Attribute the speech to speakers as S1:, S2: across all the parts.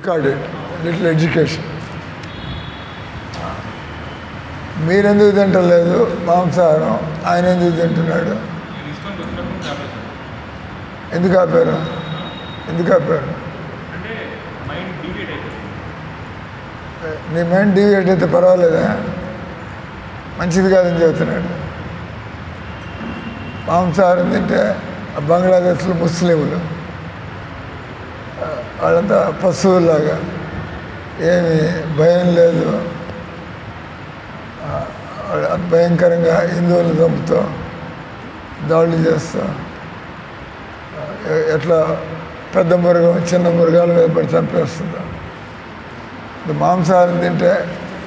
S1: Recorded little education. మీరెందుకు తింటలేదు మాంసాహారం, ఆయన ఎందుకు తింటున్నాడు? ఎందుకు ఆపారు? నీ మైండ్ డీవియేట్ అయితే పర్వాలేదా? మంచిది కాదని చెబుతున్నాడు. మాంసాహారం తింటే బంగ్లాదేశ్లో ముస్లింలు వాళ్ళంతా పశువులాగా, ఏమి భయం లేదు, భయంకరంగా హిందువులు చంపుతూ దాడులు చేస్తూ ఎట్లా పెద్ద మృగం చిన్న మృగాల మీద పడి చంపేస్తుందో. మాంసాహారం తింటే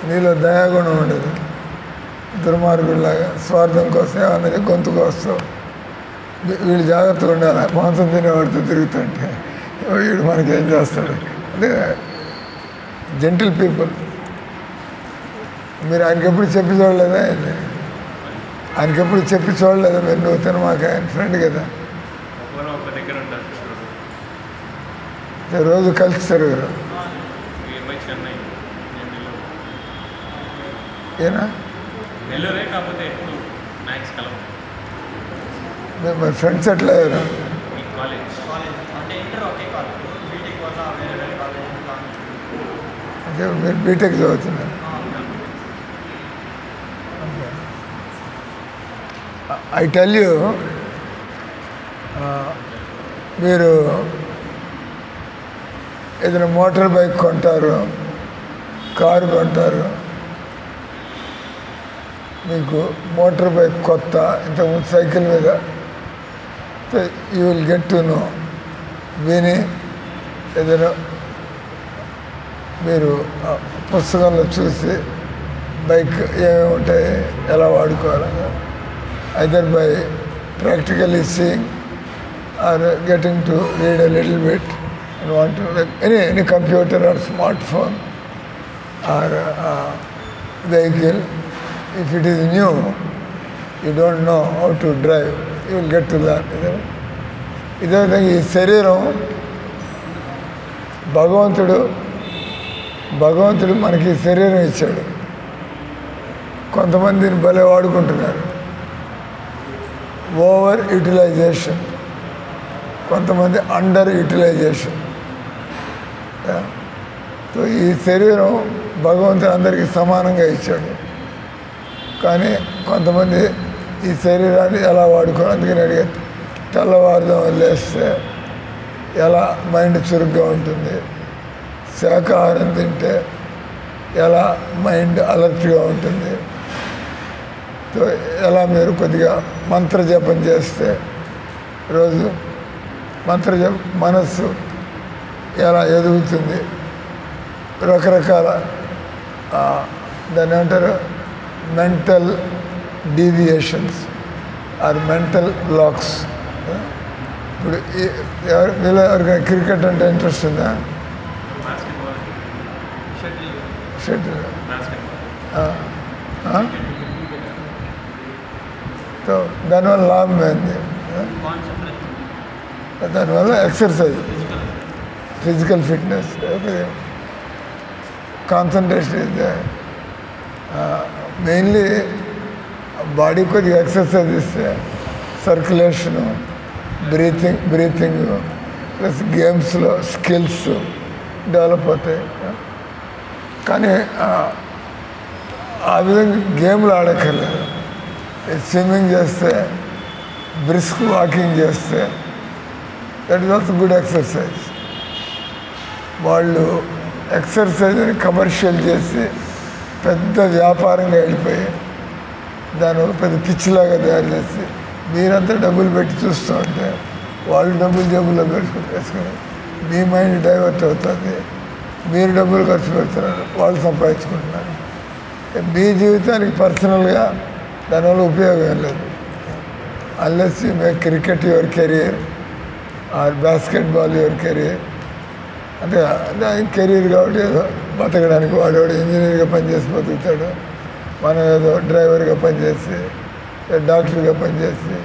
S1: నీలో దయాగుణం ఉండదు, దుర్మార్గుడిలాగా స్వార్థం కోసం అనేది గొంతుకు వస్తావు. వీళ్ళు జాగ్రత్తగా ఉండాలి, మాంసం తినేవాడితో తిరుగుతుంటే వీడు మనకి ఏం చేస్తాడు అంటే జెంటిల్ పీపుల్. మీరు ఆయనకి ఎప్పుడు చెప్పి చూడలేదా? ఆయనకి ఎప్పుడు చెప్పి చూడలేదా మీరు? నువ్వు తినమాక, ఆయన ఫ్రెండ్ కదా, రోజు కలుస్తారు మీరు. ఏనా మరి ఫ్రెండ్స్ ఎట్లా అయ్యారు? అదే మీరు బీటెక్ చదువుతున్నారు. ఐ టెల్ యూ, మీరు ఏదైనా మోటార్ బైక్ కొంటారు, కారు కొంటారు, మీకు మోటార్ బైక్ కొత్త, ఇంతకుముందు సైకిల్ మీద, you will get to know. విని ఏదైనా మీరు పుస్తకంలో చూసి బైక్ ఏమేమి ఉంటాయి, ఎలా వాడుకోవాలని, either by practically seeing or getting to read a little bit and want to, like any computer or smartphone or vehicle, if it is new, you don't know how to drive, you will get to learn. ఇదే విధంగా ఈ శరీరం భగవంతుడు మనకి శరీరం ఇచ్చాడు. కొంతమందిని భలే వాడుకుంటున్నారు, ఓవర్ యూటిలైజేషన్, కొంతమంది అండర్ యూటిలైజేషన్. సో ఈ శరీరం భగవంతుడు అందరికీ సమానంగా ఇచ్చాడు, కానీ కొంతమంది ఈ శరీరాన్ని ఎలా వాడుకోవాలి. అందుకని అడిగారు, తెల్లవారుదాం లేస్తే ఎలా మైండ్ చురుగ్గా ఉంటుంది, శాకాహారం తింటే ఎలా మైండ్ అలర్ట్గా ఉంటుంది, సో ఎలా మీరు కొద్దిగా మంత్రజపం చేస్తే రోజు మంత్రజపం మనస్సు ఎలా ఎదుగుతుంది, రకరకాల దాన్ని ఏమంటారు mental deviations or mental blocks. ఇప్పుడు మీలో ఎవరికైనా క్రికెట్ అంటే ఇంట్రెస్ట్ ఉందా? షటిల్. సో దానివల్ల లాభం ఏంది? దానివల్ల ఎక్సర్సైజ్, ఫిజికల్ ఫిట్నెస్, కాన్సన్ట్రేషన్ ఇది మెయిన్లీ బాడీ కొద్దిగా ఎక్సర్సైజ్ ఇస్తే సర్క్యులేషను, బ్రీతింగ్ ప్లస్ గేమ్స్లో స్కిల్స్ డెవలప్ అవుతాయి. కానీ ఆ విధంగా గేమ్లు ఆడక్కర్లేదు. స్విమ్మింగ్ చేస్తే, బ్రిస్క్ వాకింగ్ చేస్తే, that is also good exercise. వాళ్ళు ఎక్సర్సైజ్ని కమర్షియల్ చేసి పెద్ద వ్యాపారంగా వెళ్ళిపోయి దాని ఒక పెద్ద పిచ్చిలాగా తయారు చేసి మీరంతా డబ్బులు పెట్టి చూస్తూ ఉంటే వాళ్ళు డబ్బులు జబ్బుల్లో వేసుకుని మీ మైండ్ డైవర్ట్ అవుతుంది, మీరు డబ్బులు ఖర్చు పెడుతున్నారు, వాళ్ళు సంపాదించుకుంటున్నారు. మీ జీవితానికి పర్సనల్గా దానివల్ల ఉపయోగం ఏం లేదు. Unless you make cricket your career or basketball your career. అంటే దానికి కెరీర్ కాబట్టి ఏదో బతకడానికి వాడేవాడు ఇంజనీర్గా పనిచేసి బతుకుతాడు, మనం ఏదో డ్రైవర్గా పనిచేసి, డాక్టర్గా పనిచేసి,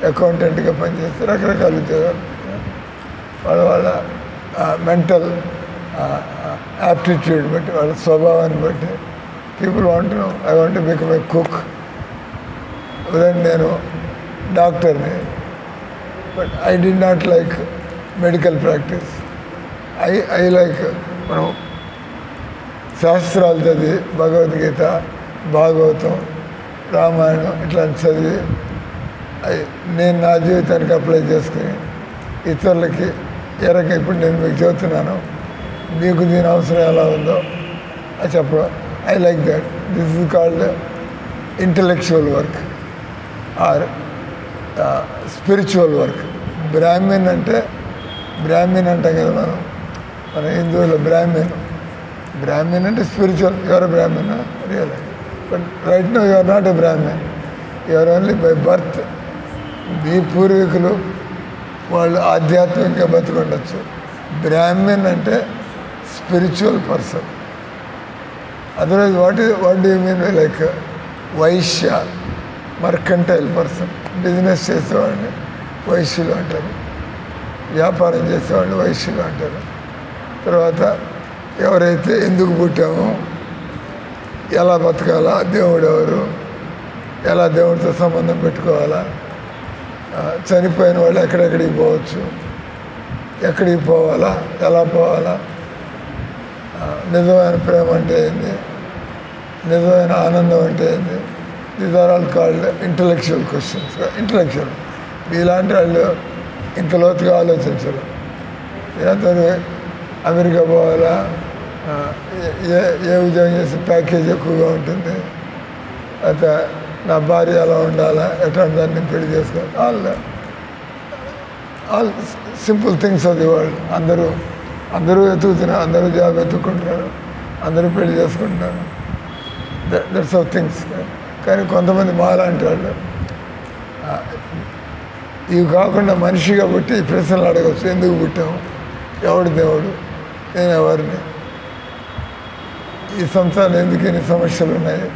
S1: అకౌంటెంట్గా పనిచేసి రకరకాల ఉద్యోగాలు వాళ్ళ మెంటల్ యాప్టిట్యూడ్ బట్టి, వాళ్ళ స్వభావాన్ని బట్టి people want no I want become a cook. ఉదాహరణ నేను డాక్టర్ని, but I do not like medical practice. I like మనం శాస్త్రాలు చదివి భగవద్గీత, భాగవతం, రామాయణం ఇట్లాంటి చదివి నేను నా జీవితానికి అప్లై చేసుకుని ఇతరులకి ఏ రకంగా ఇప్పుడు నేను మీకు చెబుతున్నాను, మీకు దీని అవసరం ఎలా ఉందో అది చెప్పడం. I like that. This is called intellectual work or spiritual work. Brahman అంటాం కదా మనం, మన హిందువులో బ్రాహ్మణ్ అంటే spiritual. Your Brahman real, but right no your not a Brahman, your only by birth. మీ పూర్వీకులు వాళ్ళు ఆధ్యాత్మికంగా బతుకుండొచ్చు. బ్రాహ్మణ్ అంటే spiritual person. Otherwise what do you mean like Vaishya, mercantile person. Business చేసేవాడిని వైశ్యులు అంటారు, వ్యాపారం చేసేవాడిని వైశ్యులు అంటారు. తర్వాత ఎవరైతే ఎందుకు పుట్టామో, ఎలా బతకాలా, దేవుడు ఎవరు, ఎలా దేవుడితో సంబంధం పెట్టుకోవాలా, చనిపోయిన వాళ్ళు ఎక్కడెక్కడికి పోవచ్చు, ఎక్కడికి పోవాలా, ఎలా పోవాలా, నిజమైన ప్రేమ అంటే ఏంది, నిజమైన ఆనందం అంటే ఏంది. These are all called intellectual questions. Intellectual మీలాంటి వాళ్ళు ఇంత లోతుగా ఆలోచించరు. ఏదంటే అమెరికా పోవాలా, ఏ ఉద్యోగం చేసే ప్యాకేజ్ ఎక్కువగా ఉంటుంది, అయితే నా భార్య ఎలా ఉండాలా, ఎట్లాంటి దాన్ని పెళ్లి చేసుకోవాలి, all simple things of the world. అందరూ వెతుకుతున్నారు, అందరూ జాబ్ వెతుక్కుంటున్నారు, అందరూ పెళ్లి చేసుకుంటున్నారు. That's of things. కానీ కొంతమంది మాలాంటి వాళ్ళు ఇవి కాకుండా మనిషిగా పుట్టి ఈ ప్రశ్నలు అడగవచ్చు. ఎందుకు పుట్టాము, ఎవడు దేవుడు, నేను ఎవరిని, ఈ సంసారంలో ఎందుకు ఎన్ని సమస్యలు ఉన్నాయి,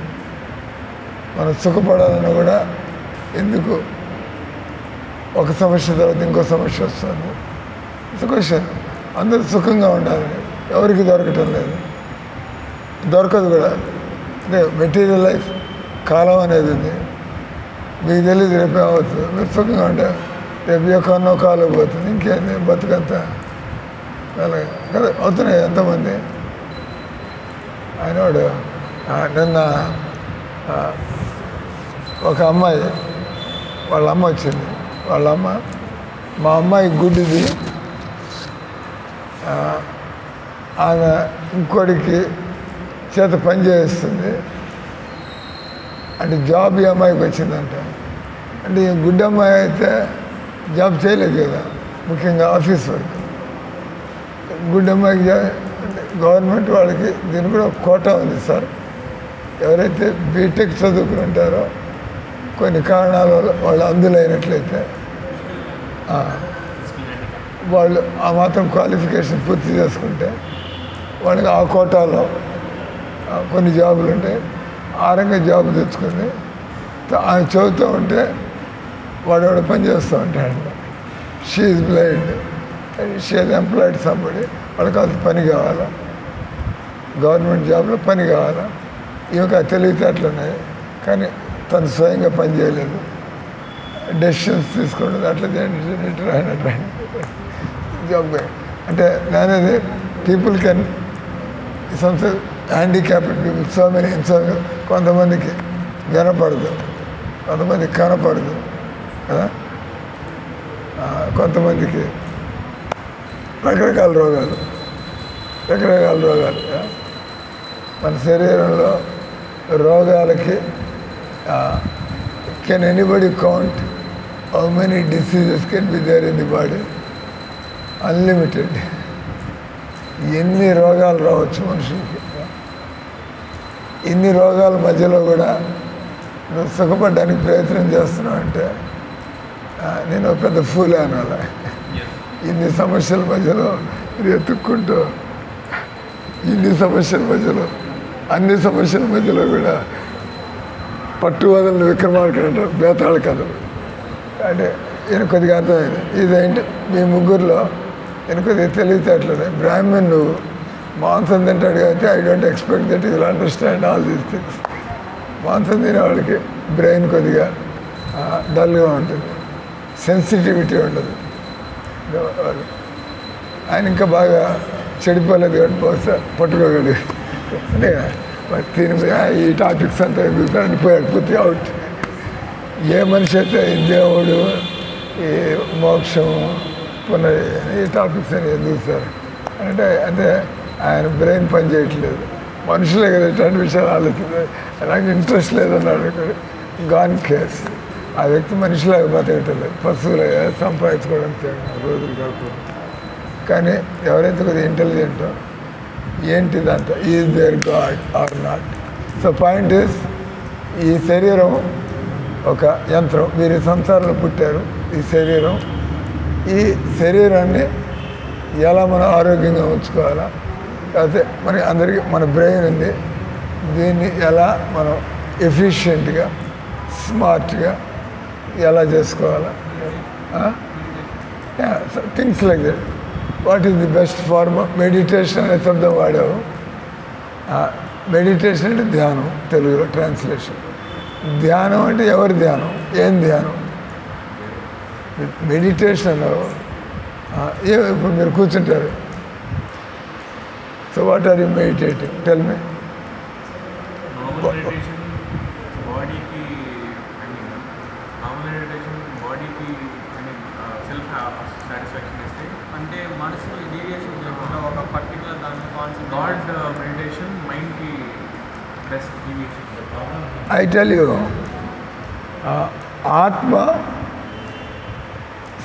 S1: మనం సుఖపడాలన్నా కూడా ఎందుకు ఒక సమస్య తర్వాత ఇంకో సమస్య వస్తుంది. It's question. అందరూ సుఖంగా ఉండాలి, ఎవరికి దొరకటం లేదు, దొరకదు కూడా. అంటే మెటీరియల్ లైఫ్, కాలం అనేది ఉంది, మీకు తెలియదు రేపు ఏమవుతుంది. మీరు సుఖంగా ఉంటారు, రేపు ఎక్కడో కాలం పోతుంది, ఇంకేంది బతుకంతా అలాగే కదా అవుతున్నాయి. ఎంతమంది ఆయనవాడు నిన్న ఒక అమ్మాయి, వాళ్ళ అమ్మ వచ్చింది. వాళ్ళ అమ్మ, మా అమ్మాయి గుడ్డిది, ఆమె ఇంకోటికి చేత పని చేస్తుంది అంటే జాబ్ ఈ అమ్మాయికి వచ్చిందంట. అంటే ఈ గుడ్డి అమ్మాయి అయితే జాబ్ చేయలేదు కదా, ముఖ్యంగా ఆఫీస్ వర్క్. గుడ్డి అమ్మాయికి గవర్నమెంట్ వాళ్ళకి దీని కూడా ఒక కోటా ఉంది సార్. ఎవరైతే బీటెక్ చదువుకుని ఉంటారో కొన్ని కారణాల వల్ల వాళ్ళు అందులైనట్లయితే వాళ్ళు ఆ మాత్రం క్వాలిఫికేషన్ పూర్తి చేసుకుంటే వాళ్ళకి ఆ కోటాలో కొన్ని జాబులు ఉంటాయి. ఆ రంగా జాబ్ తెచ్చుకొని ఆయన చదువుతూ ఉంటే వాడు పని చేస్తూ ఉంటాడు. She is blind, she is employed somebody. వాళ్ళకి అది పని కావాలా, గవర్నమెంట్ జాబ్లో పని కావాలా. ఈమెకు ఆ తెలివితేటలు ఉన్నాయి, కానీ తను స్వయంగా పని చేయలేదు, డెసిషన్స్ తీసుకోవడం అట్లా చేయండి జాబ్. అంటే అనేది people can handicapped people so many కొంతమందికి వినపడదు, కొంతమందికి కనపడదు కదా, కొంతమందికి రకరకాల రోగాలు మన శరీరంలో రోగాలకి can anybody count how many diseases can be there in the body? Unlimited. ఎన్ని రోగాలు రావచ్చు మనుషులకి. ఇన్ని రోగాల మధ్యలో కూడా నువ్వు సుఖపడడానికి ప్రయత్నం చేస్తున్నావు అంటే నేను ఒక పెద్ద ఫూలే అనాల. ఇన్ని సమస్యల మధ్యలో ఎత్తుక్కుంటూ, ఇన్ని సమస్యల మధ్యలో, అన్ని సమస్యల మధ్యలో కూడా పట్టు వదలని విక్రమార్కుడు అంటారు, బేతాళ కథలు. అంటే ఈయన కొద్దిగా అర్థమైంది. ఇదేంటి మీ ముగ్గురులో ఈయన కొద్దిగా తెలివితేటలేదు. బ్రాహ్మణ్ నువ్వు మాంసం తింటాడు కాబట్టి I don't expect that you will understand all these things. మాంసం తినే వాళ్ళకి బ్రెయిన్ కొద్దిగా డల్గా ఉంటుంది, సెన్సిటివిటీ ఉండదు. ఆయన ఇంకా బాగా చెడిపోలేదు కాబట్టి బహుశా పట్టుకోగలిగి అంటే దీని మీద ఈ టాపిక్స్ అంతా అనిపోయాడు పూర్తి అవుట్. ఏ మనిషి అయితే ఈ దేవుడు, ఈ మోక్షం, ఈ టాపిక్స్ అని ఎందుకు సార్ అంటే ఆయన బ్రెయిన్ పనిచేయట్లేదు. మనుషులే కదా ఇట్లాంటి విషయాలు ఆలోచించారు. నాకు ఇంట్రెస్ట్ లేదన్నాడు. Gone case. ఆ వ్యక్తి మనిషిలాగా బతకట్లేదు, పశువులుగా సంపాదించుకోవడానికి రోజులు కాకుండా. కానీ ఎవరైతే కొద్దిగా ఇంటెలిజెంటో ఏంటి దాంట్లో is there God or not. So point is, ఈ శరీరం ఒక యంత్రం. మీరు సంసారంలో పుట్టారు. ఈ శరీరాన్ని ఎలా మనం ఆరోగ్యంగా ఉంచుకోవాలా, లేకపోతే అందరికీ మన బ్రెయిన్ ఉంది, దీన్ని ఎలా మనం ఎఫిషియెంట్గా స్మార్ట్గా ఎలా చేసుకోవాలా, things like that. What is the best form of meditation అనే శబ్దం వాడావు. మెడిటేషన్ అంటే ధ్యానం, తెలుగులో ట్రాన్స్లేషన్. ధ్యానం అంటే ఎవరి ధ్యానం, ఏం ధ్యానం? మెడిటేషన్ ఇప్పుడు మీరు కూర్చుంటారు. So what are you meditating? Tell me. I tell you, ఆత్మ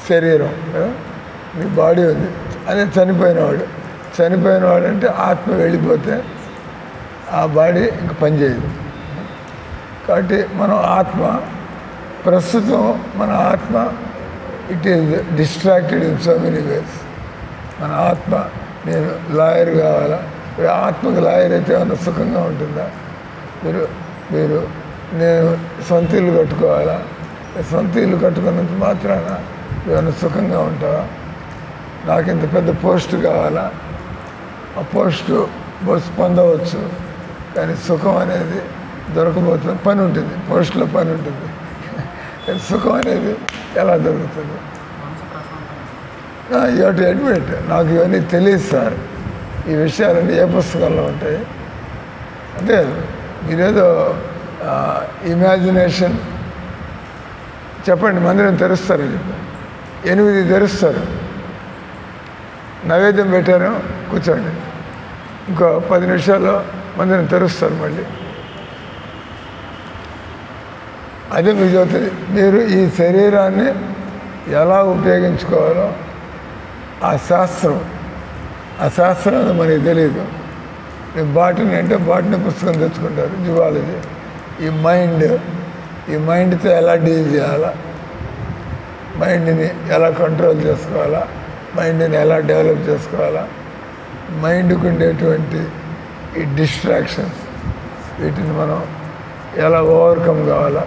S1: శరీరం, మీ బాడీ ఉంది, అదే చనిపోయినవాడు అంటే ఆత్మ వెళ్ళిపోతే ఆ బాడీ ఇంకా పనిచేయదు. కాబట్టి మనం ఆత్మ ప్రస్తుతం మన ఆత్మ it is distracted in so many ways. మన ఆత్మ, నేను లాయర్ కావాలా, ఆత్మకు లాయర్ అయితే ఏమన్నా సుఖంగా ఉంటుందా? మీరు నేను సొంత ఇల్లు కట్టుకోవాలా, సొంత ఇల్లు కట్టుకున్నంత మాత్రాన ఏమైనా సుఖంగా ఉంటావా? నాకు ఇంత పెద్ద పోస్టు కావాలా, ఆ పోస్టు పొందవచ్చు, కానీ సుఖం అనేది దొరకబోతుంది. పని ఉంటుంది, పోస్టులో పని ఉంటుంది, సుఖం అనేది ఎలా దొరుకుతుంది? యూ హావ్ టు అడ్మిట్, నాకు ఇవన్నీ తెలియదు సార్, ఈ విషయాలన్నీ ఏ పుస్తకాల్లో ఉంటాయి అంటే మీరేదో ఇమాజినేషన్ చెప్పండి. మందిరం తెరుస్తారని చెప్పి 8 తెరుస్తారు, నైవేద్యం పెట్టారు, కూర్చోండి, ఇంకో 10 నిమిషాల్లో మందిరం తెరుస్తారు మళ్ళీ. అదే మీకు చెబుతుంది, మీరు ఈ శరీరాన్ని ఎలా ఉపయోగించుకోవాలో ఆ శాస్త్రం మనకి తెలియదు. బాటనీ అంటే బాటనీ పుస్తకం తెచ్చుకుంటారు, జువాలజీ. ఈ మైండ్తో ఎలా డీల్ చేయాలా, మైండ్ని ఎలా కంట్రోల్ చేసుకోవాలా, మైండ్ని ఎలా డెవలప్ చేసుకోవాలా, మైండ్కి ఉండేటువంటి ఈ డిస్ట్రాక్షన్స్ వీటిని మనం ఎలా ఓవర్కమ్ కావాలా,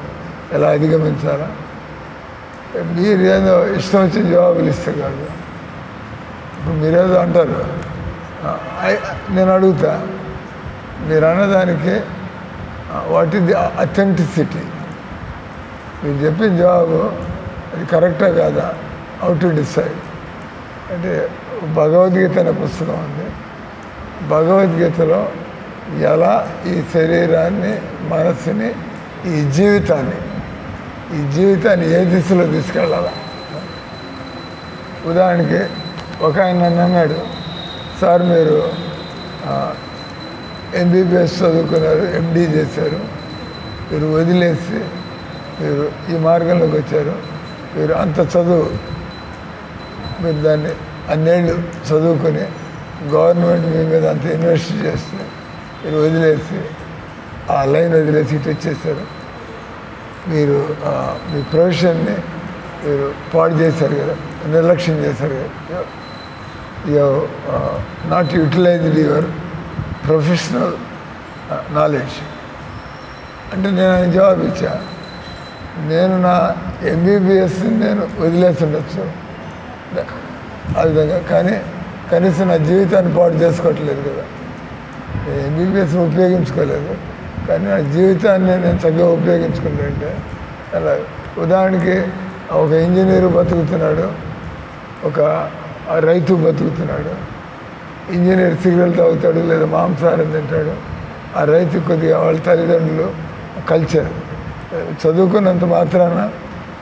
S1: ఎలా అధిగమించాలా. మీరు ఏదో ఇష్టం వచ్చిన జవాబులు ఇస్తే కాదు. ఇప్పుడు మీరేదో అంటారు, నేను అడుగుతా, మీరు అన్నదానికి వాట్ ఈస్ ది అథెంటిసిటీ? మీరు చెప్పిన జవాబు అది కరెక్టా కాదా? హౌ టు డిసైడ్ అంటే భగవద్గీత అనే పుస్తకం ఉంది. భగవద్గీతలో ఎలా ఈ శరీరాన్ని, మనస్సుని, ఈ జీవితాన్ని ఏ దిశలో తీసుకెళ్ళాలా. ఉదాహరణకి ఒక ఆయన నన్ను అన్నాడు, సార్ మీరు ఎంబీబీఎస్ చదువుకున్నారు, ఎండీ చేశారు, మీరు వదిలేసి మీరు ఈ మార్గంలోకి వచ్చారు, మీరు అంత చదువు, మీరు దాన్ని అన్నేళ్ళు చదువుకొని గవర్నమెంట్ మీ మీద అంత ఇన్వెస్ట్ చేస్తే మీరు వదిలేసి ఆ లైన్ వదిలేసి ఇటు వచ్చేసారు, మీరు మీ ప్రొఫెషన్ని మీరు పాడు చేశారు కదా, నిర్లక్ష్యం చేశారు కదా, you not utilized your professional knowledge అంటే నేను ఆయన జవాబు ఇచ్చా, నేను నా ఎంబీబీఎస్ని నేను వదిలేసి ఉండొచ్చు ఆ విధంగా, కానీ కనీసం నా జీవితాన్ని పాటు చేసుకోవట్లేదు కదా. ఎంబీబీఎస్ ఉపయోగించుకోలేదు, కానీ నా జీవితాన్ని నేను చక్కగా ఉపయోగించుకుంటుంటే అలా. ఉదాహరణకి ఒక ఇంజనీరు బతుకుతున్నాడు, ఒక రైతు బతుకుతున్నాడు. ఇంజనీర్ సిగరెట్ తాగుతాడు లేదా మాంసాహారం తింటాడు. ఆ రైతు కొద్దిగా వాళ్ళ తల్లిదండ్రులు కల్చర్ చదువుకున్నంత మాత్రాన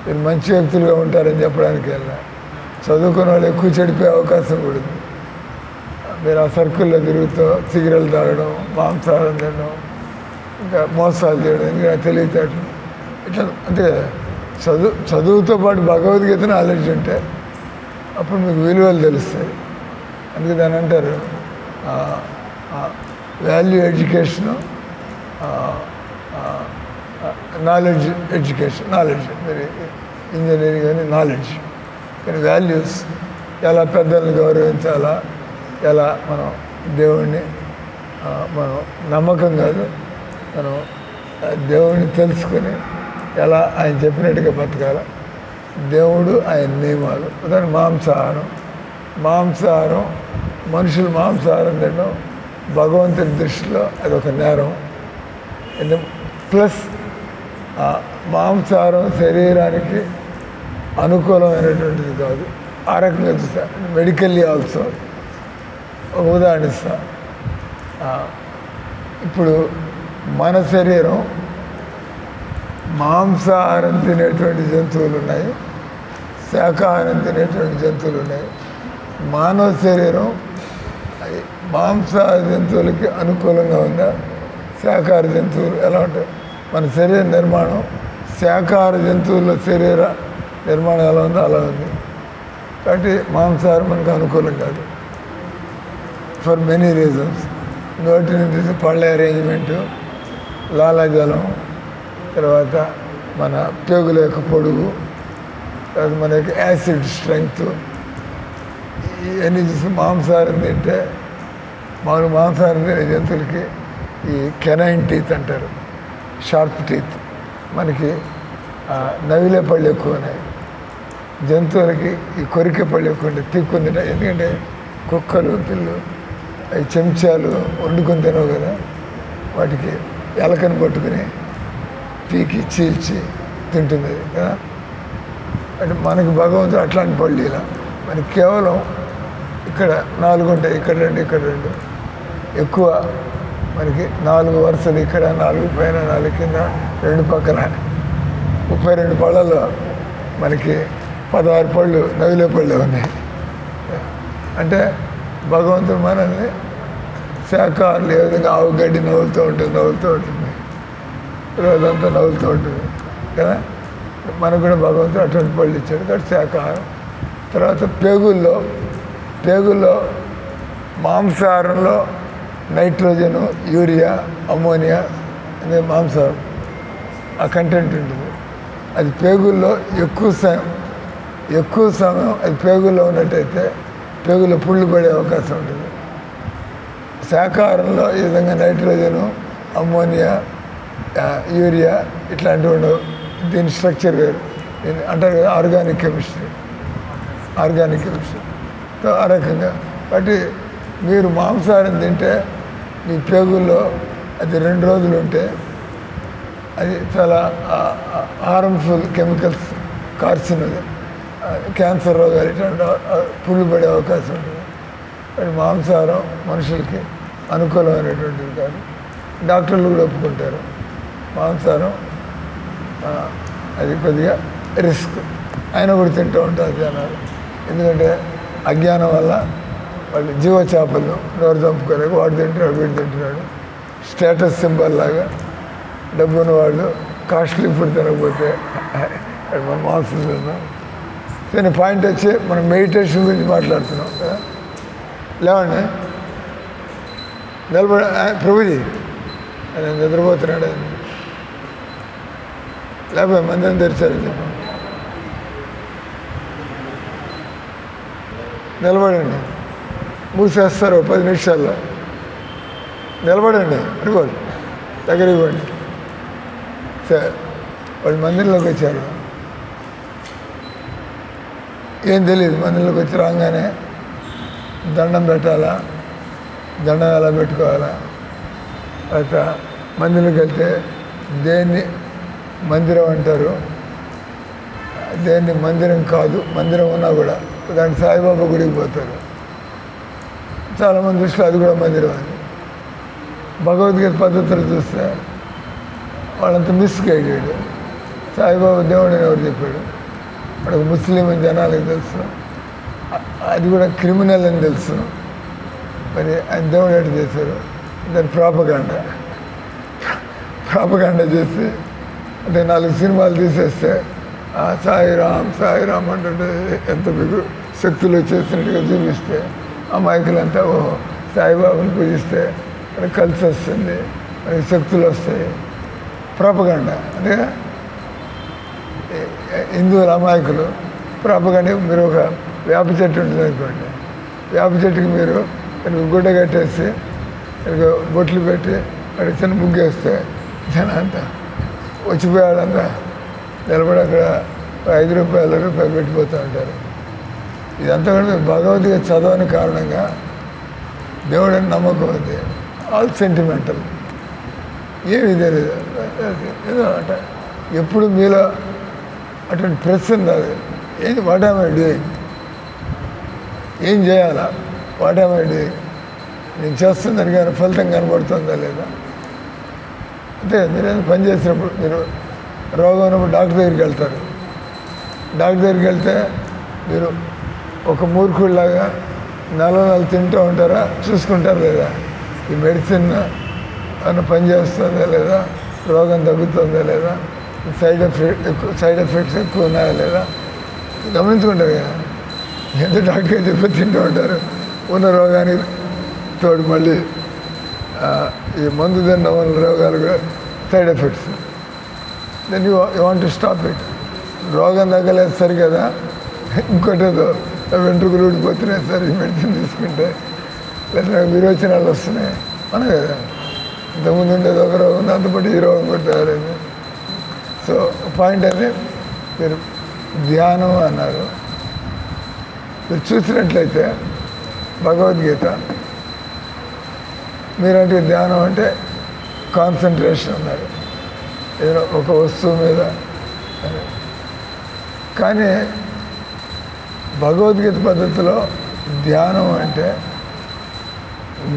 S1: మీరు మంచి వ్యక్తులుగా ఉంటారని చెప్పడానికి వెళ్ళా. చదువుకున్న వాళ్ళు ఎక్కువ చెడిపోయే అవకాశం కూడా ఉంది. మీరు ఆ సర్కిల్లో తిరుగుతూ సిగరెట్ తాగడం, మాంసాహారం తినడం, ఇంకా మోసాలు చేయడం, ఇంకా తెలివితేటలు ఇట్లా అంతే కదా. చదువుతో పాటు భగవద్గీత నాలెడ్జ్ ఉంటే అప్పుడు మీకు విలువలు తెలుస్తాయి. అందుకే దాని అంటారు value education, knowledge education. Knowledge మీరు ఇంజనీరింగ్ కానీ నాలెడ్జ్, కానీ వాల్యూస్ ఎలా పెద్దల్ని గౌరవించాలా, ఎలా మనం దేవుణ్ణి మనం నమ్మకం కాదు, మనం దేవుణ్ణి తెలుసుకొని ఎలా ఆయన చెప్పినట్టుగా బతకాల, దేవుడు ఆయన నియమాలు. దాని మాంసాహారం మనుషులు మాంసాహారం తినడం భగవంతుని దృష్టిలో అదొక నేరం. ప్లస్ మాంసాహారం శరీరానికి అనుకూలమైనటువంటిది కాదు. ఆ రకంగా చూస్తా. మెడికల్లీ ఆల్సో ఒక ఉదాహరణ ఇస్తా. ఇప్పుడు మన శరీరం మాంసాహారం తినేటువంటి జంతువులు ఉన్నాయి, శాకాహారం తినేటువంటి జంతువులు ఉన్నాయి. మానవ శరీరం మాంసాహార జంతువులకి అనుకూలంగా ఉందా, శాకాహార జంతువులు ఎలా ఉంటాయి? మన శరీర నిర్మాణం శాకాహార జంతువుల శరీర నిర్మాణం ఎలా ఉందో అలా ఉంది. కాబట్టి మాంసాహారం మనకు అనుకూలం కాదు ఫర్ మెనీ రీజన్స్. నోటి నుంచి పళ్ళ అరేంజ్మెంటు, లాలాజలం, తర్వాత మన పేగుల యొక్క పొడుగు, తర్వాత మన యొక్క యాసిడ్ స్ట్రెంగ్త్, ఇవన్నీ చూసి మాంసాహారం తింటే మాంసాహారం తినే జంతువులకి ఈ కెనైన్ టీత్ అంటారు, షార్ప్ టీత్. మనకి నవిలే పళ్ళు ఎక్కువ ఉన్నాయి, జంతువులకి ఈ కొరికే పళ్ళు ఎక్కువ ఉంటాయి, తిక్కుంది. ఎందుకంటే కుక్కలు, పిల్లు అవి చెంచాలు వండుకొని తినవు కదా, వాటికి ఎలకని పట్టుకుని పీకి చీల్చి తింటుంది కదా. అంటే మనకి భగవంతుడు అట్లాంటి పళ్ళు ఇలా మనకి కేవలం ఇక్కడ 4 ఉంటాయి, ఇక్కడ 2, ఇక్కడ 2. ఎక్కువ మనకి 4 వరుసలు, ఇక్కడ 4 పైన 4 కింద 2 పక్కన 32 పళ్ళలో మనకి 16 పళ్ళు నవిలే పళ్ళు ఉన్నాయి. అంటే భగవంతుడు మనల్ని శాకాహారులు ఏ విధంగా ఆవు గడ్డి నవ్వులుతూ ఉంటుంది రోజంతా నవ్వులుతూ ఉంటుంది కదా. మనకు కూడా భగవంతుడు అటువంటి పళ్ళు ఇచ్చాడు కాబట్టి శాకాహారం. తర్వాత పేగుల్లో మాంసాహారంలో నైట్రోజను, యూరియా, అమ్మోనియా అనే మాంసాహారం ఆ కంటెంట్ ఉంటుంది. అది పేగుల్లో ఎక్కువ సమయం అది పేగుల్లో ఉన్నట్టయితే పేగుల్లో పుళ్ళు పడే అవకాశం ఉంటుంది. శాకాహారంలో ఈ విధంగా నైట్రోజను, అమ్మోనియా, యూరియా ఇట్లాంటివి ఉండవు. దీని స్ట్రక్చర్ వేరు. అంటారు కదా ఆర్గానిక్ కెమిస్ట్రీ. ఆ రకంగా కాబట్టి మీరు మాంసాహారం తింటే మీ పేగుల్లో అది 2 రోజులు ఉంటే అది చాలా హార్మ్ఫుల్ కెమికల్స్, కార్సినోజన్, క్యాన్సర్ రోగాలు ఇట్లాంటి పుళ్ళు పడే అవకాశం ఉంటుంది. కానీ మాంసాహారం మనుషులకి అనుకూలమైనటువంటిది కాదు. డాక్టర్లు కూడా ఒప్పుకుంటారు మాంసాహారం అది కొద్దిగా రిస్క్. అయినా కూడా తింటూ ఉంటారు జనాలు. ఎందుకంటే అజ్ఞానం వల్ల వాళ్ళు జీవచాపలు నోరు చంపుకోలేక వాడు తింటున్నాడు, వీడు తింటున్నాడు. స్టేటస్ సింబల్ లాగా డబ్బున్న వాళ్ళు కాస్ట్లీ ఫుడ్ తినకపోతే మనం మాంసం తిన్నాం. దీని పాయింట్ వచ్చి మనం మెడిటేషన్ గురించి మాట్లాడుతున్నాం కదా. లేవండి నిలబడి ప్రభుజీ ఆయన నిద్రపోతున్నాడు, లేకపోతే మందిని తెరిచారని చెప్పాను. నిలబడండి, మూసేస్తారు 10 నిమిషాల్లో. నిలబడండి, ఇవ్వండి, దగ్గర ఇవ్వండి. సరే వాళ్ళు మందిరంలోకి వచ్చారు, ఏం తెలియదు. మందిరంలోకి వచ్చి రాగానే దండం పెట్టాలా, దండం ఎలా పెట్టుకోవాలా, తర్వాత మందిరంకి వెళ్తే దేన్ని మందిరం అంటారు, దేన్ని మందిరం కాదు, మందిరం ఉన్నా కూడా దానికి సాయిబాబా గుడికి పోతారు. చాలామంది దృష్టిలో అది కూడా మందిరం అని. భగవద్గీత పద్ధతులు చూస్తే వాళ్ళంతా మిస్గైడెడ్. సాయిబాబా దేవుడని ఎవరు చెప్పాడు? వాడు ముస్లిం జనాలకు తెలుసు, అది కూడా క్రిమినల్ అని తెలుసు. మరి ఆయన దేవుడు ఎటు చేశారు? దాన్ని ప్రాపగాండ చేసి అంటే 4 సినిమాలు తీసేస్తే సాయిరామ్ సాయిరామ్ అంటే ఎంత మీకు శక్తులు వచ్చేసినట్టుగా చూపిస్తే అమాయకులంతా ఓహో సాయిబాబాని పూజిస్తే మనకి కలిసి వస్తుంది, మనకి శక్తులు వస్తాయి. ప్రాపగాండ అంటే హిందువుల అమాయకులు ప్రాపగాండ. మీరు ఒక వేప చెట్టు ఉంటుంది అనుకోండి, వేప చెట్టుకి మీరు గుడ్డ కట్టేసి బొట్లు పెట్టి అక్కడ చిన్న ముగ్గేస్తే జనం అంతా వచ్చిపోయాడంతా నిలబడి అక్కడ 5 రూపాయలు పెట్టిపోతూ ఉంటారు. ఇదంతా కూడా భగవద్గీత చదవని కారణంగా దేవుడని నమ్మకం ఉంది. ఆల్ సెంటిమెంటల్, ఏమి తెలియదు. ఏదో అంట ఎప్పుడు మీలో అటువంటి ప్రశ్న రాదు. ఏం వాట్ ఆమ్ ఐ డూయింగ్, ఏం చేయాలా, వాట్ ఆమ్ ఐ డూయింగ్, నేను చేస్తుందని కానీ ఫలితం కనబడుతుందా లేదా. అంటే మీరేదో పని చేసినప్పుడు మీరు రోగం ఉన్నప్పుడు డాక్టర్ దగ్గరికి వెళ్తారు. డాక్టర్ దగ్గరికి వెళ్తే మీరు ఒక మూర్ఖుడిలాగా నెలలు తింటూ ఉంటారా, చూసుకుంటారు లేదా, ఈ మెడిసిన్ అన్న పని చేస్తుందా లేదా, రోగం తగ్గుతుందా లేదా, సైడ్ ఎఫెక్ట్స్ ఎక్కువ ఉన్నాయా లేదా గమనించుకుంటారు కదా. ఎంత డాక్టర్ చెప్పి తింటూ ఉంటారు. ఉన్న రోగానికి తోడు మళ్ళీ ఈ మందు తిన్న వల్ల రోగాలు కూడా side effects. Then you want to stop it. రోగం తగ్గలేదు సరి కదా, ఇంకోటేదో వెంట్రుకలు ఊడిపోతున్నాయి సార్ ఈ మెడిసిన్ తీసుకుంటే, లేదా విరోచనాలు వస్తున్నాయి అనే కదా. ఇంతకుముందు ఉండేది ఒక రోగం, దాంతోపాటు ఈ రోగం కూడా తయారైంది. సో పాయింట్ అది మీరు ధ్యానం అన్నారు. మీరు చూసినట్లయితే భగవద్గీత మీరంటే ధ్యానం అంటే కాన్సన్ట్రేషన్ అన్నారు, ఏదైనా ఒక వస్తువు మీద. కానీ భగవద్గీత పద్ధతిలో ధ్యానం అంటే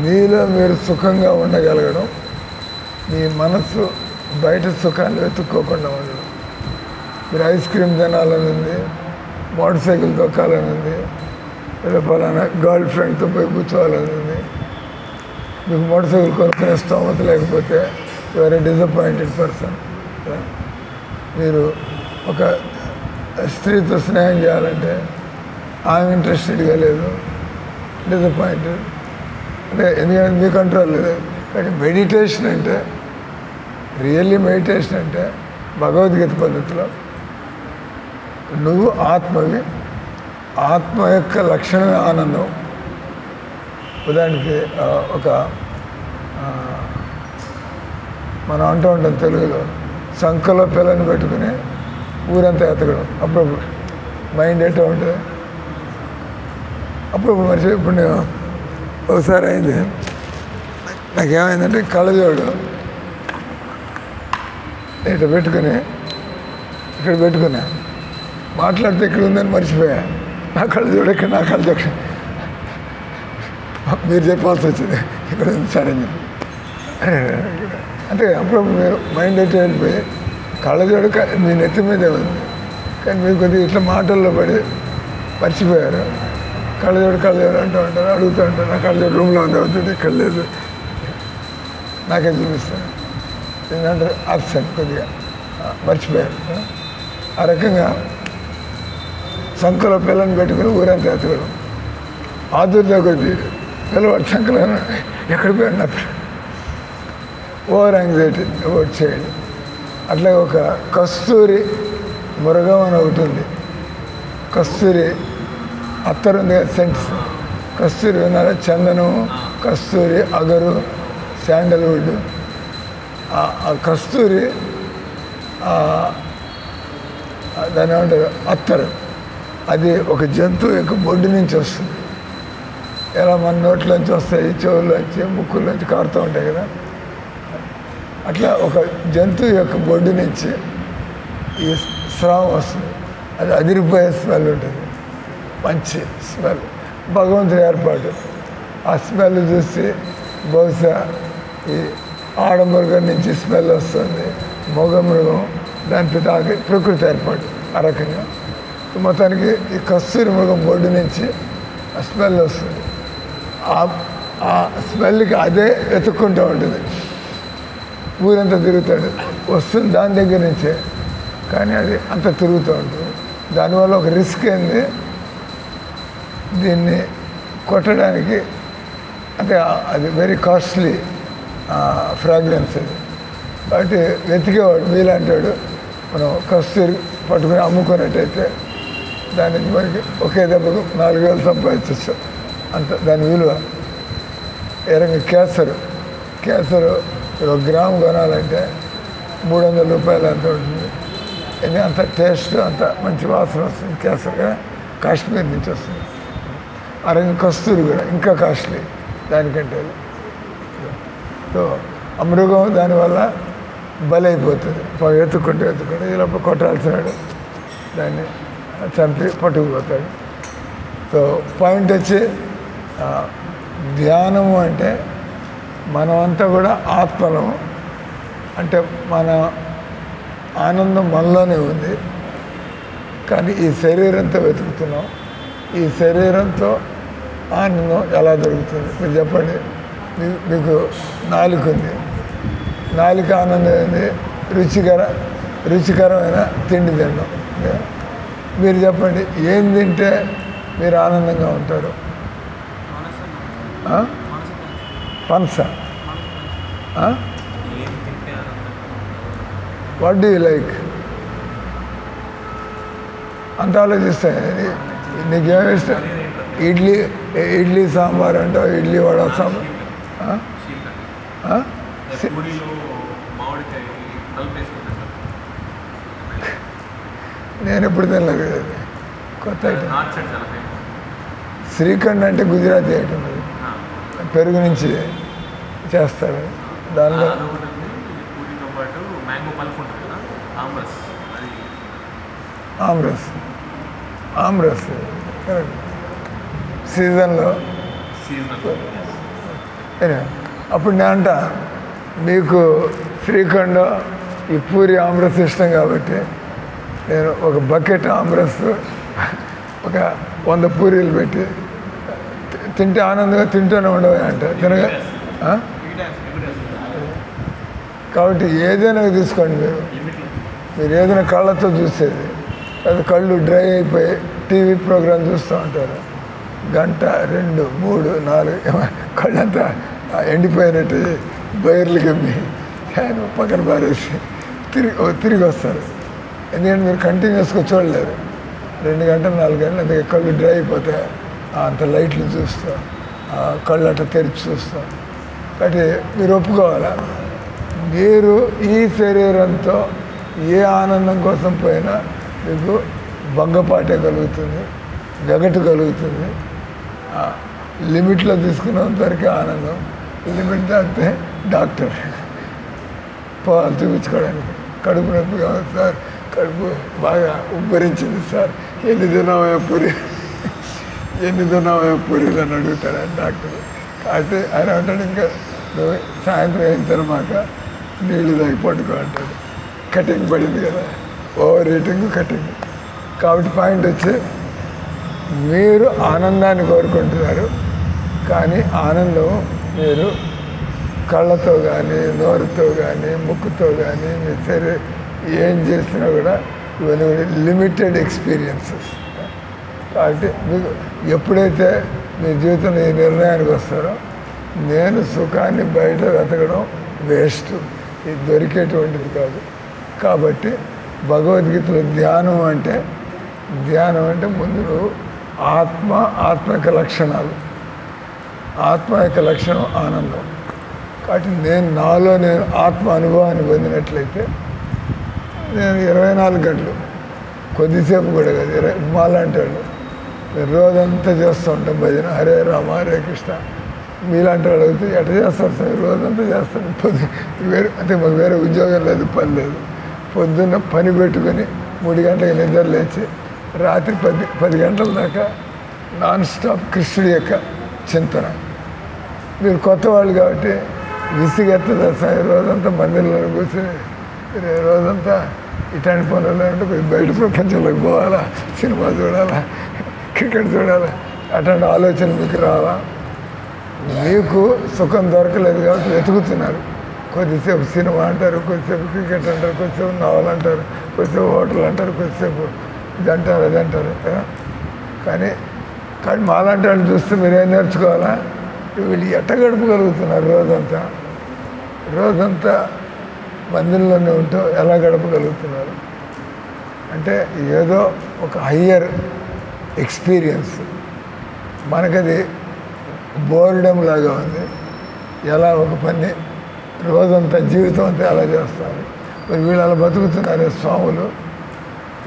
S1: మీలో మీరు సుఖంగా ఉండగలగడం, మీ మనస్సు బయట సుఖాన్ని వెతుక్కోకుండా ఉండడం. మీరు ఐస్ క్రీమ్ తినాలని ఉంది, మోటార్ సైకిల్ తొక్కాలని ఉంది, లేదా పలానా గర్ల్ ఫ్రెండ్తో పోయి కూర్చోవాలని ఉంది. మీకు మోటార్ సైకిల్ కొనుక్కునే స్తోమత లేకపోతే యువర్ ఏ డిసప్పాయింటెడ్ పర్సన్. మీరు ఒక స్త్రీతో స్నేహం చేయాలంటే ఆమె ఇంట్రెస్టెడ్గా లేదు, డిసప్పాయింటెడ్. అంటే ఎందుకంటే మీ కంట్రోల్ లేదు. కానీ మెడిటేషన్ అంటే రియల్లీ మెడిటేషన్ అంటే భగవద్గీత పద్ధతిలో నువ్వు ఆత్మవి, ఆత్మ యొక్క లక్షణమే ఆనందం. ఉదాహరణకి ఒక మనం అంటూ ఉంటాం తెలుగులో, సంఖలో పిల్లని పెట్టుకుని ఊరంతా ఎతకడం. అప్పుడప్పుడు మైండ్ ఎట్టో ఉంటుంది, అప్పుడప్పుడు మర్చిపోయి. ఇప్పుడు నేను ఒకసారి అయింది, నాకేమైందంటే కళ్ళజోడు ఇట్లా పెట్టుకుని ఇక్కడ పెట్టుకున్నా, మాట్లాడితే ఇక్కడ ఉందని మర్చిపోయా. నా కళ్ళజోడు ఇక్కడ, నా కళ్ళజోడు మీరు చెప్పాల్సి వచ్చింది ఇక్కడ ఉంది సరే అని చెప్పి. అంటే అప్పుడప్పుడు మీరు మైండ్ ఎట్లా వెళ్ళిపోయి కళ్ళజోడు మీ నెత్తి మీదే ఉంది, కానీ మీరు కొద్దిగా ఇట్లా మాటల్లో పడి మర్చిపోయారు. కళ్ళజోడు అంటూ ఉంటారు, అడుగుతూ ఉంటారు. నా కళ్ళజోడు రూమ్లో ఉంది, అవుతుంది, ఇక్కడ లేదు, నాకే చూపిస్తాను. ఏంటంటే ఆబ్సెంట్, కొద్దిగా మర్చిపోయారు. ఆ రకంగా సంఖలో పిల్లని పెట్టుకుని ఊరంతా ఎతకడం. ఆదుర్దా కొద్ది పిల్లవాడు సంఖలో ఎక్కడ పోయాడు నా పిల్ల, ఓవర్ యాంగ్జైటీ అబౌట్ చేయడం. అట్లా ఒక కస్తూరి మృగం అని ఒకటి ఉంది. కస్తూరి అత్తరు ఉంది కదా, సెంట్స్. కస్తూరి విన్నారా? చందనం, కస్తూరి, అగరు, శాండల్వుడ్. ఆ కస్తూరి దాని ఏమంటారు అత్తరు, అది ఒక జంతువు యొక్క బొడ్డు నుంచి వస్తుంది. ఎలా మన నోట్లోంచి వస్తాయి, చెవుల్లోంచి, ముక్కుల్లోంచి కారుతూ ఉంటాయి కదా, అట్లా ఒక జంతువు యొక్క బొడ్డు నుంచి ఈ స్రావం వస్తుంది. అది అదిరిపోయే స్మెల్ ఉంటుంది, మంచి స్మెల్, భగవంతుడి ఏర్పాటు. ఆ స్మెల్ చూసి బహుశా ఈ ఆడమృగం నుంచి స్మెల్ వస్తుంది, మగ మృగం దాని తాకి ప్రకృతి ఏర్పాటు ఆ రకంగా. మొత్తానికి ఈ కస్తూరి మృగం బొడ్డు నుంచి ఆ స్మెల్ వస్తుంది. ఆ స్మెల్కి అదే వెతుక్కుంటూ ఉంటుంది, ఊరంతా తిరుగుతాడు, వస్తుంది దాని దగ్గర నుంచే. కానీ అది అంత తిరుగుతూ ఉంటుంది. దానివల్ల ఒక రిస్క్ ఏంది, దీన్ని కొట్టడానికి అంటే అది వెరీ కాస్ట్లీ ఫ్రాగ్రెన్స్ అది. కాబట్టి వెతికేవాడు మీలాంటాడు మనం కస్తూరి పట్టుకుని అమ్ముకున్నట్టయితే దాని నుంచి మనకి ఒకే దెబ్బకు 4,000 సంపాదించచ్చు, అంత దాని విలువ. ఎరంగా కేసరు 1 గ్రాము కొనాలంటే 300 రూపాయలు అంత ఉంటుంది. ఇది అంత టేస్ట్, అంత మంచి వాసన వస్తుంది. కేసరిగా కాశ్మీర్ నుంచి వస్తుంది. అరంగా కస్తూరి కూడా ఇంకా కాస్ట్లీ దానికంటే. సో ఆ మృగం దానివల్ల బలైపోతుంది, ఎత్తుకుంటూ ఈ లోపల కొట్టాల్సినాడు, దాన్ని చంపి పట్టుకుపోతాడు. సో పాయింట్ వచ్చి ధ్యానము అంటే మనమంతా కూడా ఆత్మలము, అంటే మన ఆనందం మనలోనే ఉంది. కానీ ఈ శరీరంతో వెతుకుతున్నాం. ఈ శరీరంతో ఆనందం ఎలా దొరుకుతుంది మీరు చెప్పండి. మీకు నాలుక ఉంది, నాలుక ఆనందం ఏంది? రుచికరమైన తిండి తినడం. మీరు చెప్పండి, ఏం తింటే మీరు ఆనందంగా ఉంటారు? పనస. What do you like? అంత ఆలోచిస్తాయి. నీకేమి ఇష్టం? ఇడ్లీ సాంబార్ అంటావు, ఇడ్లీ వడ సాంబార్. నేను ఎప్పుడు తినలేదు కదా, కొత్త ఐటమ్. శ్రీఖండ్ అంటే గుజరాతీ ఐటమ్, అది పెరుగు నుంచి చేస్తారు. దానిలో ఆమ్రస్ సీజన్లో. అప్పుడు నేను అంట, మీకు శ్రీఖండ్ ఈ పూరి ఆమ్రస్ ఇష్టం కాబట్టి నేను ఒక బకెట్ ఆమ్రస్ ఒక 100 పూరీలు పెట్టి తింటే ఆనందంగా తింటూనే ఉండవు అంట తినగా. కాబట్టి ఏదైనా తీసుకోండి, మీరు ఏదైనా కళ్ళతో చూసేది, అది కళ్ళు డ్రై అయిపోయి టీవీ ప్రోగ్రాం చూస్తూ ఉంటారు, 1 2 3 4 కళ్ళంతా ఎండిపోయినట్టు బయర్లు గమ్మి పక్కన పారేసి తిరిగి వస్తారు. ఎందుకంటే మీరు కంటిన్యూస్గా చూడలేరు, 2 గంటలు 4 గంటలు, అందుకే కళ్ళు డ్రై అయిపోతాయి. అంత లైట్లు చూస్తాం, కళ్ళు అట్లా తెరిచి చూస్తాం. కాబట్టి మీరు ఒప్పుకోవాలా, మీరు ఈ శరీరంతో ఏ ఆనందం కోసం పోయినా మీకు భంగపాటే కలుగుతుంది, వెగటు కలుగుతుంది. లిమిట్లో తీసుకున్నంతవరకు ఆనందం, లిమిట్ దాటితే డాక్టర్ పోవాలి చూపించుకోవడానికి. కడుపు నొప్పి కావాలి సార్, కడుపు బాగా ఉబ్బరించింది సార్, ఎన్ని తిన్నావా పూరీలు అని అడుగుతాడు డాక్టర్. కాబట్టి ఆయన అంటాడు, ఇంకా నువ్వు సాయంత్రం అయిన తర్వాత నీళ్ళు తాగి పట్టుకో అంటాడు. కటింగ్ పడింది కదా, ఓవర్ ఈటింగ్, కటింగ్. కాబట్టి పాయింట్ వచ్చి, మీరు ఆనందాన్ని కోరుకుంటున్నారు, కానీ ఆనందం మీరు కళ్ళతో కానీ, నోరుతో కానీ, ముక్కుతో కానీ, మీ శరీరం ఏం చేసినా కూడా ఇవన్నీ లిమిటెడ్ ఎక్స్పీరియన్సెస్. కాబట్టి మీకు ఎప్పుడైతే మీ జీవితంలో ఈ నిర్ణయానికి వస్తారో, నేను సుఖాన్ని బయట వెతకడం వేస్ట్, ఇది దొరికేటువంటిది కాదు. కాబట్టి భగవద్గీతలో ధ్యానం అంటే ముందు ఆత్మ యొక్క లక్షణాలు, ఆత్మ యొక్క లక్షణం ఆనందం. కాబట్టి నాలో నేను ఆత్మ అనుభవాన్ని పొందినట్లయితే నేను 24 గంటలు, కొద్దిసేపు కూడా కాదు, మాలాంటి వాళ్ళు రోజంతా చేస్తూ ఉంటాం భజన, హరే రామ హరే కృష్ణ. మీలాంటి వాళ్ళు అయితే ఎట్లా చేస్తారు సార్? రోజంతా చేస్తాను. వేరే అంటే మాకు వేరే ఉద్యోగం లేదు, పని లేదు. పొద్దున్న పని పెట్టుకొని 3 గంటలకు నిద్ర లేచి రాత్రి 10 గంటల దాకా నాన్ స్టాప్ కృష్ణుడి యొక్క చింతన. మీరు కొత్త వాళ్ళు కాబట్టి విసిగెత్తదా సార్? రోజంతా మందిరంలో కూర్చొని రోజంతా ఇట్లాంటి పనులు అంటే బయట ప్రపంచంలోకి పోవాలా, సినిమా చూడాలా, క్రికెట్ చూడాలా, అట్లాంటి ఆలోచన మీకు రావా? మీకు సుఖం దొరకలేదు కాబట్టి వెతుకుతున్నారు. కొద్దిసేపు సినిమా అంటారు, కొద్దిసేపు క్రికెట్ అంటారు, కొద్దిసేపు నవల్ అంటారు, కొద్దిసేపు హోటల్ అంటారు, కొద్దిసేపు ఇది అంటారు అది అంటారు. కానీ మాలాంటి వాళ్ళు చూస్తే మీరేం నేర్చుకోవాలా? వీళ్ళు ఎట్ట గడపగలుగుతున్నారు రోజంతా మందిరంలోనే ఉంటూ ఎలా గడపగలుగుతున్నారు అంటే ఏదో ఒక హయ్యర్ ఎక్స్పీరియన్స్. మనకది బోర్డమ్ లాగా ఉంది. ఎలా ఒక పని రోజంతా జీవితం అంతా ఎలా చేస్తారు? మరి వీళ్ళు అలా బతుకుతున్నారు స్వాములు.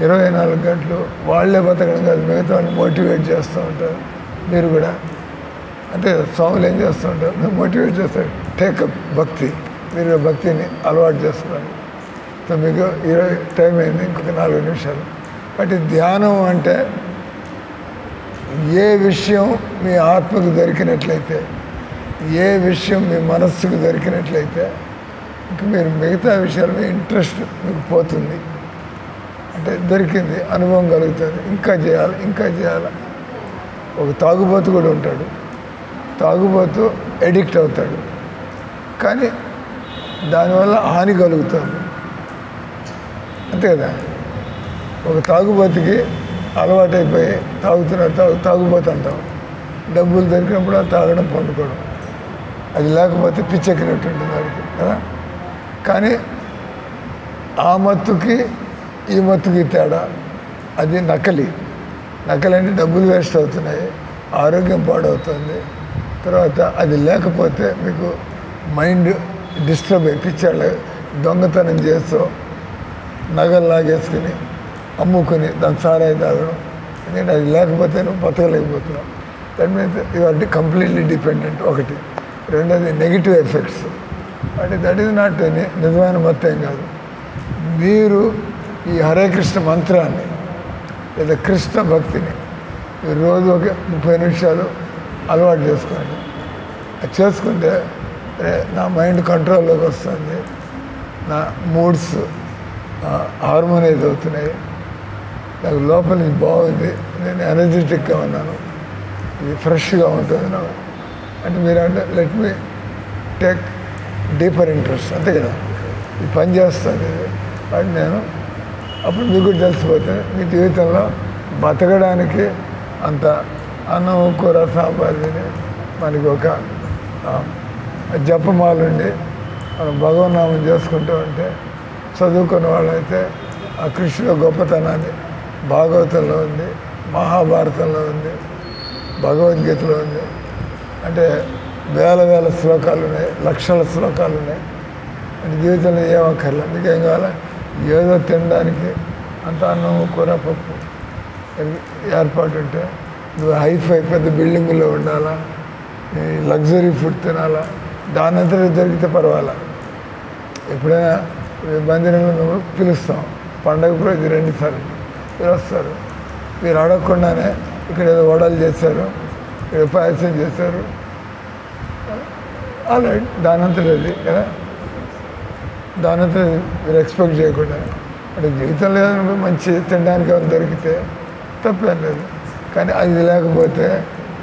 S1: 24 గంటలు వాళ్ళే బతకడం కాదు, మిగతా వాళ్ళని మోటివేట్ చేస్తూ ఉంటారు. మీరు కూడా అంటే స్వాములు ఏం చేస్తూ ఉంటారు? మీరు మోటివేట్ చేస్తారు. టేకప్ భక్తి, మీరు భక్తిని అలవాటు చేసుకోండి. సో మీకు 20 టైం అయింది, ఇంకొక 4 నిమిషాలు. కాబట్టి ధ్యానం అంటే ఏ విషయం మీ ఆత్మకు దొరికినట్లయితే, ఏ విషయం మీ మనస్సుకు దొరికినట్లయితే ఇంక మీరు మిగతా విషయాల మీద ఇంట్రెస్ట్ మీకు పోతుంది. అంటే దొరికింది, అనుభవం కలుగుతుంది, ఇంకా చేయాలి. ఒక తాగుబోతు కూడా ఉంటాడు. తాగుబోతు ఎడిక్ట్ అవుతాడు, కానీ దానివల్ల హాని కలుగుతుంది. అంతే కదా? ఒక తాగుబోతుకి అలవాటైపోయి తాగుబోతు అంటాం. డబ్బులు దొరికినప్పుడు అది తాగడం, పండుకోవడం, అది లేకపోతే పిచ్చెక్కినట్టు ఉంటుంది వాడికి కదా. కానీ ఆ మత్తుకి ఈ మత్తుకి తేడా, అది నకలి అంటే డబ్బులు వేస్ట్ అవుతున్నాయి, ఆరోగ్యం పాడవుతుంది. తర్వాత అది లేకపోతే మీకు మైండ్ డిస్టర్బ్ అయ్యి పిచ్చాళ్ళు దొంగతనం చేస్తూ నగలు లాగేసుకుని అమ్ముకుని దాని సారాయి తాగడం. ఎందుకంటే అది లేకపోతే నువ్వు బతకలేకపోతున్నావు. That means you are completely dependent. ఒకటి. రెండోది నెగిటివ్ ఎఫెక్ట్స్. అంటే దట్ ఈజ్ నాట్ నిజమైన మొత్తం కాదు. మీరు ఈ హరే కృష్ణ మంత్రాన్ని లేదా కృష్ణ భక్తిని రోజు ఒక 30 నిమిషాలు అలవాటు చేసుకోండి. అది చేసుకుంటే నా మైండ్ కంట్రోల్లోకి వస్తుంది, నా మూడ్స్ హార్మోనైజ్ అవుతున్నాయి, నాకు లోపల నుంచి బాగుంది, నేను ఎనర్జెటిక్గా ఉన్నాను, ఇది ఫ్రెష్గా ఉంటుంది నాకు. అంటే మీరు అంటే let me take deeper interest. అంతే కదా, ఇది పని చేస్తుంది ఇది. అది నేను అప్పుడు మీకు కూడా తెలిసిపోతే మీ జీవితంలో బతకడానికి అంత అన్నం కూర సాంబార్ తిని మనకి ఒక జపమాలుండి మనం భగవన్నామం చేసుకుంటూ ఉంటే, చదువుకున్న వాళ్ళైతే ఆ కృష్ణుల గొప్పతనాన్ని భాగవతంలో ఉంది, మహాభారతంలో ఉంది, భగవద్గీతలో ఉంది. అంటే వేల శ్లోకాలు ఉన్నాయి, లక్షల శ్లోకాలు ఉన్నాయి. అంటే జీవితంలో ఏమక్కర్లేదు, మీకేం కావాలా? ఏదో తినడానికి అంత అన్నం కూర పప్పు ఏర్పాటు ఉంటే, నువ్వు హైఫై పెద్ద బిల్డింగుల్లో ఉండాలా, లగ్జరీ ఫుడ్ తినాలా, దానంతా దొరికితే పర్వాలా. ఎప్పుడైనా మందిరంలో నువ్వు పిలుస్తాం, పండగ రోజు 2 సార్లు మీరు వస్తారు. మీరు అడగకుండానే ఇక్కడ ఏదో వడలు చేశారు, ఇక్కడ పాయసం చేశారు, అలా దానంతది కదా, దానంతది మీరు ఎక్స్పెక్ట్ చేయకుండా. అంటే జీవితంలో ఏదైనా మంచి తినడానికి ఏమైనా దొరికితే తప్పేం లేదు. కానీ అది లేకపోతే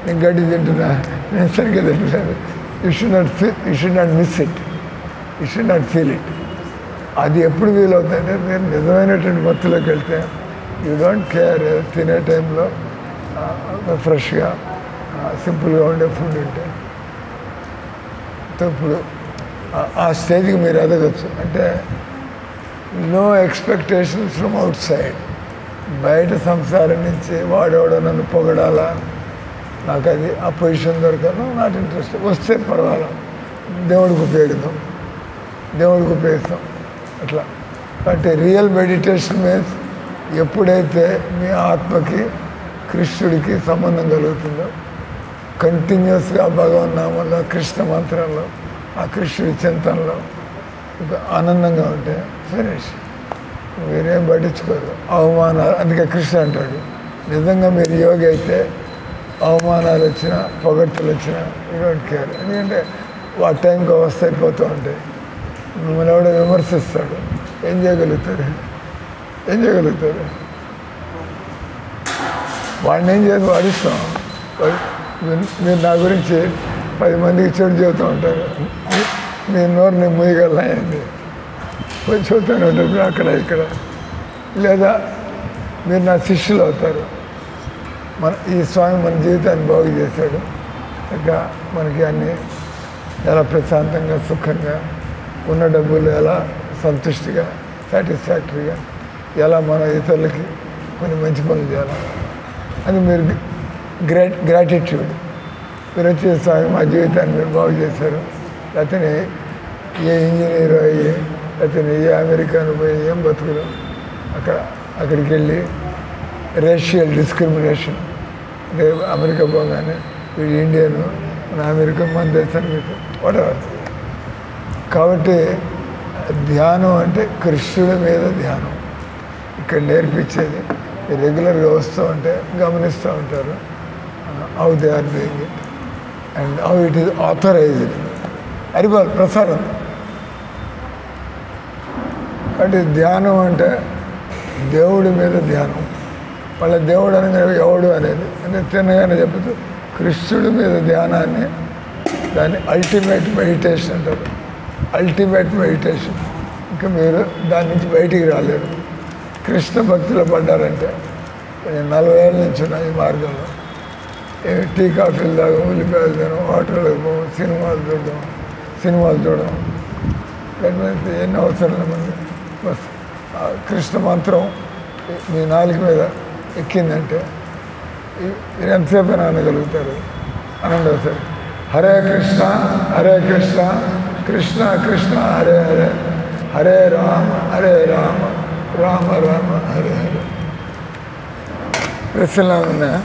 S1: నేను గడ్డి తింటున్నా, నేను సరిగ్గా తింటున్నాను, you should not miss it, you should not feel it. అది ఎప్పుడు వీలవుతుందంటే మీరు నిజమైనటువంటి మత్తులోకి వెళ్తే యూ డోంట్ కేర్. తినే టైంలో ఫ్రెష్గా సింపుల్గా ఉండే ఫుడ్ ఉంటే ఇప్పుడు ఆ స్టేజ్కి మీరు ఎదగచ్చు. అంటే no expectations from outside. బయట సంసారం నుంచి వాడేవాడో నన్ను పొగడాలా, నాకు అది ఆ పొజిషన్ దొరకదు, నాట్ ఇంట్రెస్ట్. వస్తే పర్వాలా, దేవుడికి ఉపయోగిద్దాం, దేవుడికి ఉపయోగిస్తాం అట్లా. అంటే రియల్ మెడిటేషన్ మీన్స్ ఎప్పుడైతే మీ ఆత్మకి కృష్ణుడికి సంబంధం కలుగుతుందో, కంటిన్యూస్గా భగవన్ నామంలో, కృష్ణ మంత్రంలో, ఆ కృష్ణుడి చింతనలో ఆనందంగా ఉంటే ఫినిష్. మీరేం పట్టించుకోరు అవమానాలు. అందుకే కృష్ణ అంటాడు, నిజంగా మీరు యోగి అయితే అవమానాలు వచ్చినా పొగడ్తలు వచ్చినా యూ డోంట్ కేర్. ఎందుకంటే వాటి టైంకి వస్తే అయిపోతూ ఉంటాయి. మిమ్మల్ని ఎవడో విమర్శిస్తాడు, ఏం చేయగలుగుతారు? వాడిని ఏం చేసి వాడిస్తాం. మీరు నా గురించి 10 మందికి చెడు చెబుతూ ఉంటారు, మీ నోరు నేను మూయగలనాయండి కొంచెం చెబుతూనే ఉంటారు అక్కడ ఇక్కడ. లేదా మీరు నా శిష్యులు అవుతారు. ఈ స్వామి మన జీవితాన్ని బాగు చేశాడు. ఇంకా మనకి అన్నీ ఎలా ప్రశాంతంగా సుఖంగా ఉన్న డబ్బులు ఎలా సంతుష్టిగా సాటిస్ఫాక్టరీగా ఎలా మన ఇతరులకి కొన్ని మంచి పనులు చేయాలి అని మీరు గ్రాటిట్యూడ్. మీరు వచ్చే స్వామి మా జీవితాన్ని మీరు బాగు చేశారు. లేకపోతే ఏ ఇంజనీర్ అయ్యి, లేకపోతే ఏ అమెరికాను పోయి ఏం బతుకులు అక్కడికి వెళ్ళి రేషియల్ డిస్క్రిమినేషన్. అంటే అమెరికా పోగానే వీడు ఇండియను, మన అమెరికా మన దేశానికి వాడేవారు. కాబట్టి ధ్యానం అంటే కృష్ణుడి మీద ధ్యానం ఇక్కడ నేర్పించేది. రెగ్యులర్గా వస్తూ ఉంటే గమనిస్తూ ఉంటారు how they are doing it and how it is authorized. అరిబాల్ ప్రసారం. కాబట్టి ధ్యానం అంటే దేవుడి మీద ధ్యానం. వాళ్ళ దేవుడు అనగా ఎవడు అనేది అంటే తినగానే చెప్తూ కృష్ణుడి మీద ధ్యానాన్ని దాన్ని అల్టిమేట్ మెడిటేషన్ అంటారు. Ultimate meditation. ఇంకా మీరు దాని నుంచి బయటికి రాలేరు. కృష్ణ భక్తిలో పడ్డారంటే నేను 40 ఏళ్ళ నుంచి ఉన్నా ఈ మార్గంలో. టీ కాఫీలు తాగం, ఉల్లిపాయలు తినడం, హోటళ్ళకి పోవడం, సినిమాలు చూడడం, ఎన్ని అవసరాలు మంది. బస్ కృష్ణ మంత్రం మీ నాలుక మీద ఎక్కిందంటే మీరు ఎంతసేపు అనగలుగుతారు? అనండి ఒకసారి. హరే కృష్ణ కృష్ణ కృష్ణ హరే హరే, హరే రామ రామ రామ హరే హరే. ప్రశ్నలు ఉన్నాయా?